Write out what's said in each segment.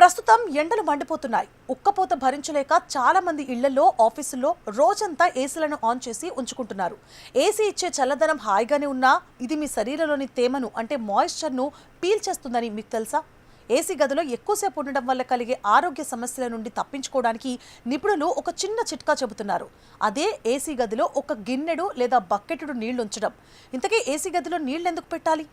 ప్రస్తుతం ఎండలు మండిపోతున్నాయి. ఉక్కపోత భరించలేక చాలా మంది ఇళ్లలో, ఆఫీసుల్లో రోజంతా ఏసీలను ఆన్ చేసి ఉంచుకుంటున్నారు. ఏసీ ఇచ్చే చల్లదనం హాయిగానే ఉన్నా ఇది మీ శరీరంలోని తేమను అంటే మాయిశ్చర్ను పీల్చేస్తుందని మీకు తెలుసా? ఏసీ గదిలో ఎక్కువసేపు ఉండడం వల్ల కలిగే ఆరోగ్య సమస్యల నుండి తప్పించుకోవడానికి నిపుణులు ఒక చిన్న చిట్కా చెబుతున్నారు. అదే ఏసీ గదిలో ఒక గిన్నెడు లేదా బకెటెడు నీళ్లు ఉంచడం. ఇంతకీ ఏసీ గదిలో నీళ్లు ఎందుకు పెట్టాలి?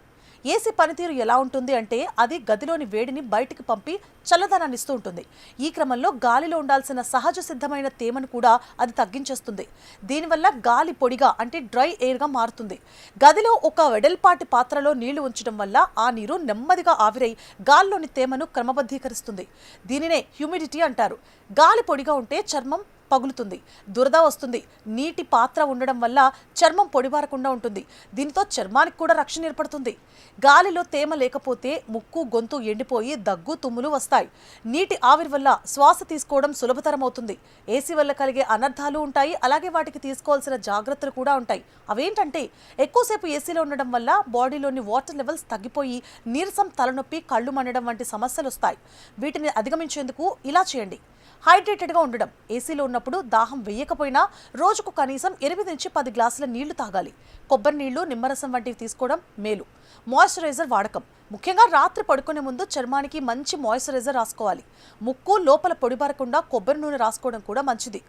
ఏసీ పనితీరు ఎలా ఉంటుంది అంటే అది గదిలోని వేడిని బయటికి పంపి చల్లదనాన్ని ఇస్తూ ఉంటుంది. ఈ క్రమంలో గాలిలో ఉండాల్సిన సహజ సిద్ధమైన తేమను కూడా అది తగ్గించేస్తుంది. దీనివల్ల గాలి పొడిగా అంటే డ్రై ఎయిర్గా మారుతుంది. గదిలో ఒక వెడల్పాటి పాత్రలో నీళ్లు ఉంచడం వల్ల ఆ నీరు నెమ్మదిగా ఆవిరై గాలిలోని తేమను క్రమబద్ధీకరిస్తుంది. దీనినే హ్యూమిడిటీ అంటారు. గాలి పొడిగా ఉంటే చర్మం పగులుతుంది, దురద వస్తుంది. నీటి పాత్ర ఉండడం వల్ల చర్మం పొడిబారకుండా ఉంటుంది. దీంతో చర్మానికి కూడా రక్షణ ఏర్పడుతుంది. గాలిలో తేమ లేకపోతే ముక్కు, గొంతు ఎండిపోయి దగ్గు, తుమ్ములు వస్తాయి. నీటి ఆవిరి వల్ల శ్వాస తీసుకోవడం సులభతరం అవుతుంది. ఏసీ వల్ల కలిగే అనర్థాలు ఉంటాయి, అలాగే వాటికి తీసుకోవాల్సిన జాగ్రత్తలు కూడా ఉంటాయి. అవేంటంటే ఎక్కువసేపు ఏసీలో ఉండడం వల్ల బాడీలోని వాటర్ లెవెల్స్ తగ్గిపోయి నీరసం, తలనొప్పి, కళ్ళు మండడం వంటి సమస్యలు వస్తాయి. వీటిని అధిగమించేందుకు ఇలా చేయండి. హైడ్రేటెడ్గా ఉండడం. ఏసీలో ఉన్నప్పుడు దాహం వేయకపోయినా రోజుకు కనీసం 8 నుంచి 10 గ్లాసుల నీళ్లు తాగాలి. కొబ్బరి నీళ్లు, నిమ్మరసం వంటివి తీసుకోవడం మేలు. మాయిశ్చరైజర్ వాడకం. ముఖ్యంగా రాత్రి పడుకునే ముందు చర్మానికి మంచి మాయిశ్చరైజర్ రాసుకోవాలి. ముక్కు లోపల పొడిబారకుండా కొబ్బరి నూనె రాసుకోవడం కూడా మంచిది.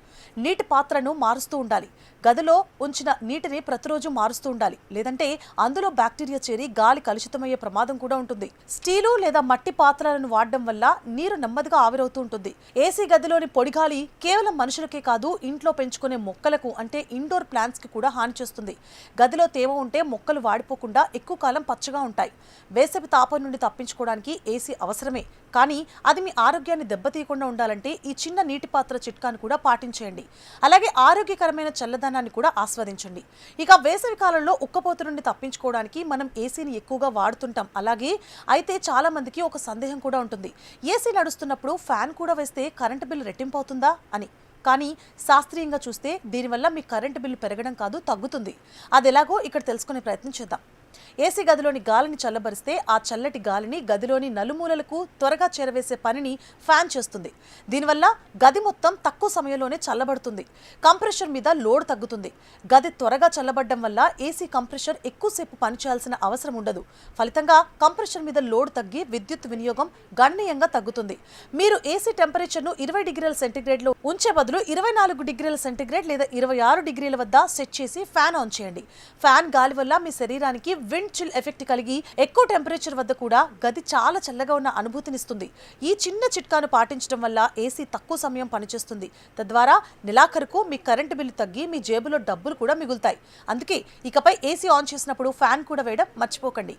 నీటి పాత్రను మారుస్తూ ఉండాలి. గదిలో ఉంచిన నీటిని ప్రతిరోజు మారుస్తూ ఉండాలి. లేదంటే అందులో బ్యాక్టీరియా చేరి గాలి కలుషితమయ్యే ప్రమాదం కూడా ఉంటుంది. స్టీలు లేదా మట్టి పాత్రలను వాడడం వల్ల నీరు నెమ్మదిగా ఆవిరవుతూ ఉంటుంది. ఏసీ గదిలోని పొడిగాలి కేవలం మనుషులకే కాదు, ఇంట్లో పెంచుకునే మొక్కలకు అంటే ఇండోర్ ప్లాంట్స్ కి కూడా హాని చేస్తుంది. గదిలో తేమ ఉంటే మొక్కలు వాడిపోకుండా ఎక్కువ కాలం పచ్చగా ఉంటాయి. వేసవి తాపం నుండి తప్పించుకోవడానికి ఏసీ అవసరమే, కానీ అది మీ ఆరోగ్యాన్ని దెబ్బతీయకుండా ఉండాలంటే ఈ చిన్న నీటి పాత్ర చిట్కాను కూడా పాటించేయండి. అలాగే ఆరోగ్యకరమైన చల్లదనాన్ని కూడా ఆస్వాదించండి. ఇక వేసవి కాలంలో ఉక్కపోత నుండి తప్పించుకోవడానికి మనం ఏసీని ఎక్కువగా వాడుతుంటాం. అలాగే అయితే చాలా మందికి ఒక సందేహం కూడా ఉంటుంది. ఏసీ నడుస్తున్నప్పుడు ఫ్యాన్ కూడా వేస్తే కరెంటు బిల్లు రెట్టింపు అవుతుందా అని. కానీ శాస్త్రీయంగా చూస్తే దీనివల్ల మీ కరెంటు బిల్లు పెరగడం కాదు, తగ్గుతుంది. అది ఎలాగో ఇక్కడ తెలుసుకునే ప్రయత్నం చేద్దాం. ఏసీ గదిలోని గాలిని చల్లబరిస్తే ఆ చల్లటి గాలిని గదిలోని నలుమూలలకు త్వరగా చేరవేసే పనిని ఫ్యాన్ చేస్తుంది. దీనివల్ల గది మొత్తం తక్కువ సమయంలోనే చల్లబడుతుంది. కంప్రెషర్ మీద లోడ్ తగ్గుతుంది. గది త్వరగా చల్లబడడం వల్ల ఏసీ కంప్రెషర్ ఎక్కువసేపు పనిచేయాల్సిన అవసరం ఉండదు. ఫలితంగా కంప్రెషర్ మీద లోడ్ తగ్గి విద్యుత్ వినియోగం గణనీయంగా తగ్గుతుంది. మీరు ఏసీ టెంపరేచర్ను 20 డిగ్రీల సెంటీగ్రేడ్లో ఉంచే బదులు 24 డిగ్రీల సెంటీగ్రేడ్ లేదా 26 డిగ్రీల వద్ద సెట్ చేసి ఫ్యాన్ ఆన్ చేయండి. ఫ్యాన్ గాలి వల్ల మీ శరీరానికి విండ్ చిల్ ఎఫెక్ట్ కలిగి ఎక్కువ టెంపరేచర్ వద్ద కూడా గది చాలా చల్లగా ఉన్న అనుభూతినిస్తుంది. ఈ చిన్న చిట్కాను పాటించడం వల్ల ఏసీ తక్కువ సమయం పనిచేస్తుంది. తద్వారా నెలాఖరుకు మీ కరెంటు బిల్లు తగ్గి మీ జేబులో డబ్బులు కూడా మిగులుతాయి. అందుకే ఇకపై ఏసీ ఆన్ చేసినప్పుడు ఫ్యాన్ కూడా వేయడం మర్చిపోకండి.